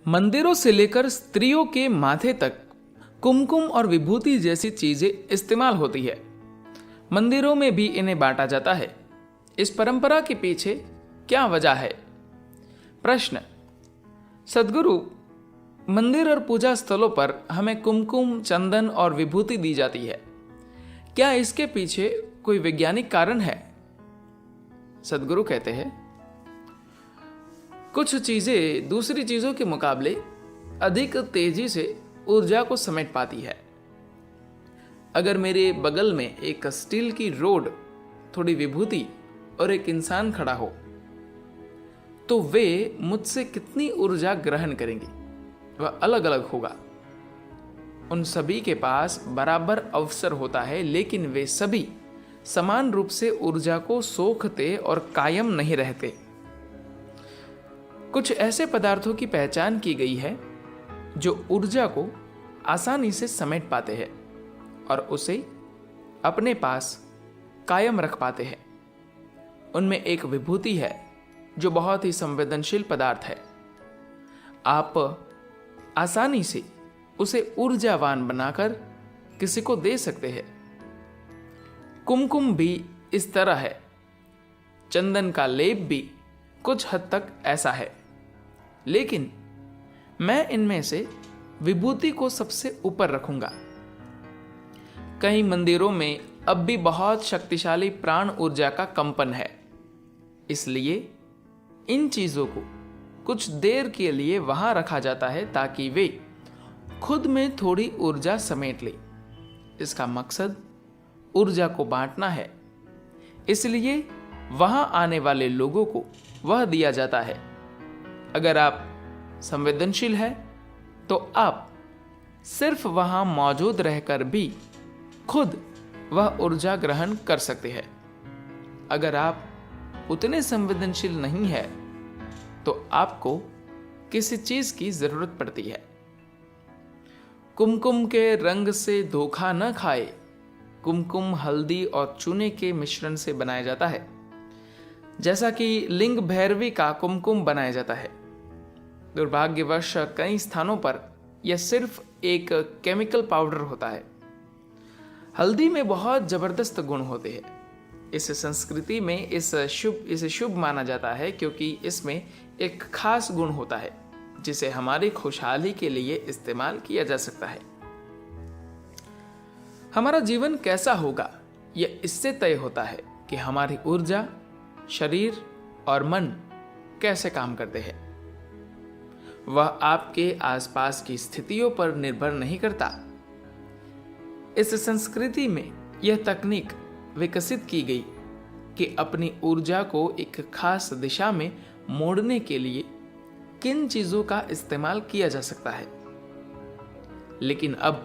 मंदिरों से लेकर स्त्रियों के माथे तक कुमकुम और विभूति जैसी चीजें इस्तेमाल होती है। मंदिरों में भी इन्हें बांटा जाता है। इस परंपरा के पीछे क्या वजह है? प्रश्न। सद्गुरु, मंदिर और पूजा स्थलों पर हमें कुमकुम, चंदन और विभूति दी जाती है। क्या इसके पीछे कोई वैज्ञानिक कारण है? सद्गुरु कहते हैं, कुछ चीजें दूसरी चीजों के मुकाबले अधिक तेजी से ऊर्जा को समेट पाती है। अगर मेरे बगल में एक स्टील की रोड, थोड़ी विभूति और एक इंसान खड़ा हो, तो वे मुझसे कितनी ऊर्जा ग्रहण करेंगे वह अलग अलग होगा। उन सभी के पास बराबर अवसर होता है, लेकिन वे सभी समान रूप से ऊर्जा को सोखते और कायम नहीं रहते। कुछ ऐसे पदार्थों की पहचान की गई है जो ऊर्जा को आसानी से समेट पाते हैं और उसे अपने पास कायम रख पाते हैं। उनमें एक विभूति है जो बहुत ही संवेदनशील पदार्थ है। आप आसानी से उसे ऊर्जावान बनाकर किसी को दे सकते हैं। कुमकुम भी इस तरह है। चंदन का लेप भी कुछ हद तक ऐसा है, लेकिन मैं इनमें से विभूति को सबसे ऊपर रखूंगा। कई मंदिरों में अब भी बहुत शक्तिशाली प्राण ऊर्जा का कंपन है, इसलिए इन चीजों को कुछ देर के लिए वहां रखा जाता है ताकि वे खुद में थोड़ी ऊर्जा समेट ले। इसका मकसद ऊर्जा को बांटना है, इसलिए वहां आने वाले लोगों को वह दिया जाता है। अगर आप संवेदनशील हैं तो आप सिर्फ वहां मौजूद रहकर भी खुद वह ऊर्जा ग्रहण कर सकते हैं। अगर आप उतने संवेदनशील नहीं है तो आपको किसी चीज की जरूरत पड़ती है। कुमकुम के रंग से धोखा न खाए। कुमकुम हल्दी और चूने के मिश्रण से बनाया जाता है, जैसा कि लिंग भैरवी का कुमकुम बनाया जाता है। दुर्भाग्यवश कई स्थानों पर यह सिर्फ एक केमिकल पाउडर होता है। हल्दी में बहुत जबरदस्त गुण होते हैं। इस संस्कृति में इसे शुभ माना जाता है क्योंकि इसमें एक खास गुण होता है जिसे हमारी खुशहाली के लिए इस्तेमाल किया जा सकता है। हमारा जीवन कैसा होगा यह इससे तय होता है कि हमारी ऊर्जा, शरीर और मन कैसे काम करते हैं। वह आपके आसपास की स्थितियों पर निर्भर नहीं करता। इस संस्कृति में यह तकनीक विकसित की गई कि अपनी ऊर्जा को एक खास दिशा में मोड़ने के लिए किन चीजों का इस्तेमाल किया जा सकता है। लेकिन अब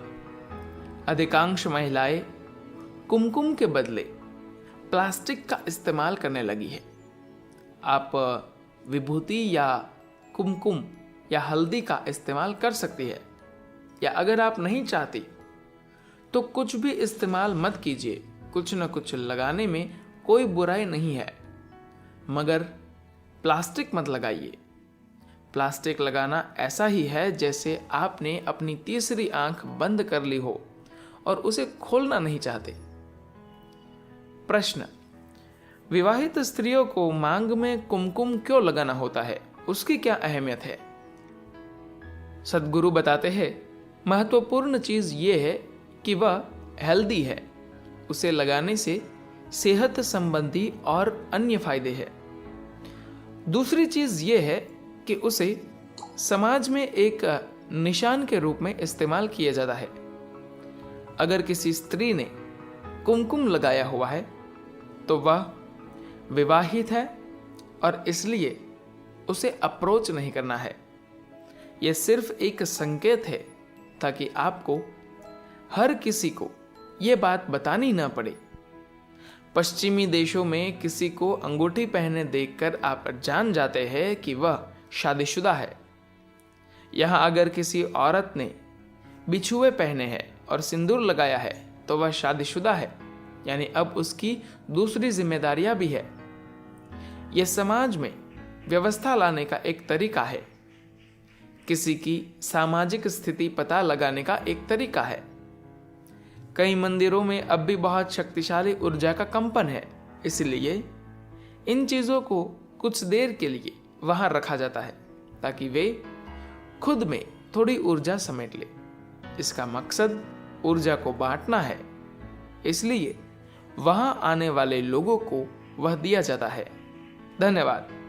अधिकांश महिलाएं कुमकुम के बदले प्लास्टिक का इस्तेमाल करने लगी है। आप विभूति या कुमकुम या हल्दी का इस्तेमाल कर सकती है, या अगर आप नहीं चाहती तो कुछ भी इस्तेमाल मत कीजिए। कुछ न कुछ लगाने में कोई बुराई नहीं है, मगर प्लास्टिक मत लगाइए। प्लास्टिक लगाना ऐसा ही है जैसे आपने अपनी तीसरी आंख बंद कर ली हो और उसे खोलना नहीं चाहते। प्रश्न। विवाहित स्त्रियों को मांग में कुमकुम क्यों लगाना होता है? उसकी क्या अहमियत है? सद्गुरु बताते हैं, महत्वपूर्ण चीज यह है कि वह हेल्दी है। उसे लगाने से सेहत संबंधी और अन्य फायदे हैं। दूसरी चीज यह है कि उसे समाज में एक निशान के रूप में इस्तेमाल किया जाता है। अगर किसी स्त्री ने कुमकुम लगाया हुआ है तो वह विवाहित है और इसलिए उसे अप्रोच नहीं करना है। यह सिर्फ एक संकेत है ताकि आपको हर किसी को यह बात बतानी ना पड़े। पश्चिमी देशों में किसी को अंगूठी पहने देखकर आप जान जाते हैं कि वह शादीशुदा है। यहां अगर किसी औरत ने बिछुए पहने हैं और सिंदूर लगाया है तो वह शादीशुदा है, यानी अब उसकी दूसरी जिम्मेदारियां भी है। यह समाज में व्यवस्था लाने का एक तरीका है। किसी की सामाजिक स्थिति पता लगाने का एक तरीका है। कई मंदिरों में अब भी बहुत शक्तिशाली ऊर्जा का कंपन है, इसलिए इन चीज़ों को कुछ देर के लिए वहां रखा जाता है ताकि वे खुद में थोड़ी ऊर्जा समेट ले। इसका मकसद ऊर्जा को बांटना है, इसलिए वहां आने वाले लोगों को वह दिया जाता है। धन्यवाद।